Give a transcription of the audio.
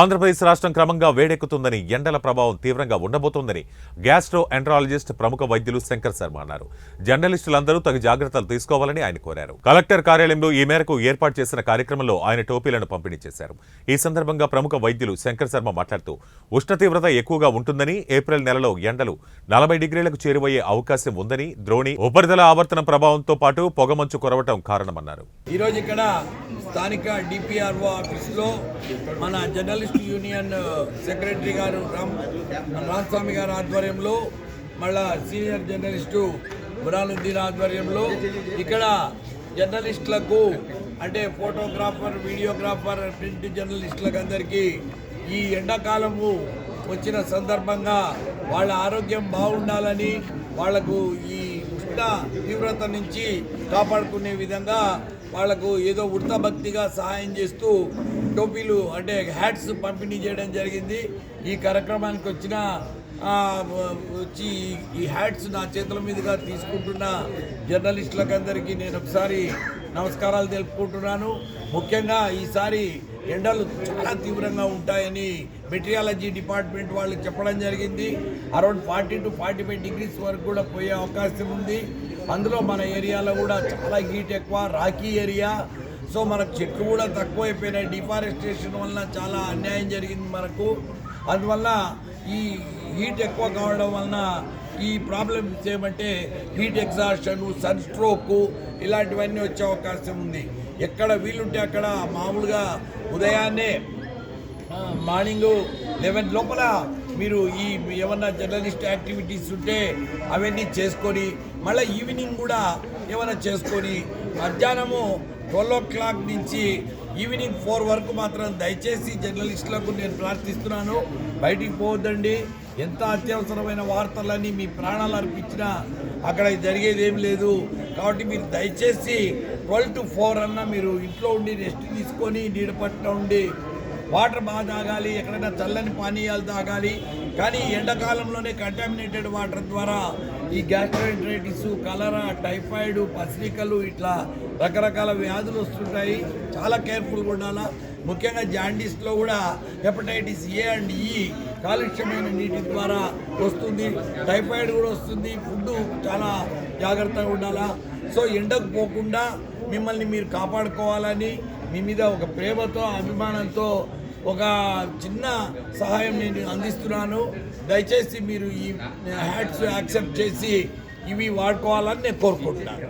ఆంధ్రప్రదేశ్ రాష్ట్రం క్రమంగా వేడెక్కుతుందని, ఎండల ప్రభావం తీవ్రంగా ఉండబోతోందని గ్యాస్ట్రో ఎంట్రాలజిస్ట్ ప్రముఖ వైద్యులు శంకర్ శర్మ అన్నారు. జర్నలిస్టులందరూ తగు జాగ్రత్తలు తీసుకోవాలని ఆయన కోరారు. కలెక్టర్ కార్యాలయంలో ఈ మేరకు ఏర్పాటు చేసిన కార్యక్రమంలో ఆయన టోపీలను పంపిణీ చేశారు. ఈ సందర్భంగా ప్రముఖ వైద్యులు శంకర్ శర్మ మాట్లాడుతూ ఉష్ణ తీవ్రత ఎక్కువగా ఉంటుందని, ఏప్రిల్ నెలలో ఎండలు 40 డిగ్రీలకు చేరువయ్యే అవకాశం ఉందని, ద్రోణి ఉపరితల ఆవర్తనం ప్రభావంతో పాటు పొగమంచు కురవటం కారణమన్నారు. ఈరోజు ఇక్కడ స్థానిక డిపిఆర్ఓ ఆఫీసులో మన జర్నలిస్ట్ యూనియన్ సెక్రటరీ గారు రామస్వామి గారి ఆధ్వర్యంలో, మళ్ళా సీనియర్ జర్నలిస్టు బురానుద్దీన్ ఆధ్వర్యంలో ఇక్కడ జర్నలిస్టులకు అంటే ఫోటోగ్రాఫర్, వీడియోగ్రాఫర్, ప్రింట్ జర్నలిస్టులకు అందరికీ ఈ ఎండాకాలము వచ్చిన సందర్భంగా వాళ్ళ ఆరోగ్యం బాగుండాలని, వాళ్లకు ఈ ఉష్ణ తీవ్రత నుంచి కాపాడుకునే విధంగా వాళ్లకు ఏదో వృత్తభక్తిగా సహాయం చేస్తూ టోపీలు అంటే హ్యాట్స్ పంపిణీ చేయడం జరిగింది. ఈ కార్యక్రమానికి వచ్చి ఈ హ్యాట్స్ నా చేతుల మీదుగా తీసుకుంటున్న జర్నలిస్టులకు అందరికీ నేను ఒకసారి నమస్కారాలు తెలుపుకుంటున్నాను. ముఖ్యంగా ఈసారి ఎండలు చాలా తీవ్రంగా ఉంటాయని మెటీరియాలజీ డిపార్ట్మెంట్ వాళ్ళు చెప్పడం జరిగింది. అరౌండ్ 40 to 45 డిగ్రీస్ వరకు కూడా పోయే అవకాశం ఉంది. అందులో మన ఏరియాలో కూడా చాలా హీట్ ఎక్కువ, రాకీ ఏరియా. సో మనకు చెట్లు కూడా తక్కువైపోయినాయి. డిఫారెస్టేషన్ వలన చాలా అన్యాయం జరిగింది మనకు. అందువల్ల ఈ హీట్ ఎక్కువ కావడం వలన ఈ ప్రాబ్లమ్స్ ఏమంటే హీట్ ఎగ్జాస్షన్, సన్ స్ట్రోక్ ఇలాంటివన్నీ వచ్చే అవకాశం ఉంది. ఎక్కడ వీలుంటే అక్కడ మామూలుగా ఉదయాన్నే మార్నింగ్ 11 లోపల మీరు ఈ ఏమన్నా జర్నలిస్ట్ యాక్టివిటీస్ ఉంటే అవన్నీ చేసుకొని మళ్ళీ ఈవినింగ్ కూడా ఏమైనా చేసుకొని మధ్యాహ్నము 12 o'clock నుంచి ఈవినింగ్ 4 వరకు మాత్రం దయచేసి జర్నలిస్టులకు నేను ప్రార్థిస్తున్నాను, బయటికి పోవద్దండి. ఎంత అత్యవసరమైన వార్తలని మీ ప్రాణాలు అర్పించినా అక్కడ జరిగేది ఏం లేదు. కాబట్టి మీరు దయచేసి 12 to 4 అన్నా మీరు ఇంట్లో ఉండి రెస్ట్ తీసుకొని నీడపట్ల ఉండి వాటర్ బాగా తాగాలి, ఎక్కడైనా చల్లని పానీయాలు తాగాలి. కానీ ఎండాకాలంలోనే కంటామినేటెడ్ వాటర్ ద్వారా ఈ గ్యాస్ట్రోఎంటరైటిస్, కలరా, టైఫాయిడ్, పసిరికలు ఇట్లా రకరకాల వ్యాధులు వస్తుంటాయి. చాలా కేర్ఫుల్గా ఉండాలా. ముఖ్యంగా జాండీస్లో కూడా హెపటైటిస్ ఏ అండ్ ఈ కాలుష్యమైన నీటి ద్వారా వస్తుంది. టైఫాయిడ్ కూడా వస్తుంది. ఫుడ్ చాలా జాగ్రత్తగా ఉండాలా. సో ఎండకు పోకుండా మిమ్మల్ని మీరు కాపాడుకోవాలని మీ మీద ఒక ప్రేమతో, అభిమానంతో ఒక చిన్న సహాయం నేను అందిస్తున్నాను. దయచేసి మీరు ఈ హ్యాట్స్ యాక్సెప్ట్ చేసి ఇవి వాడుకోవాలని నేను కోరుకుంటున్నాను.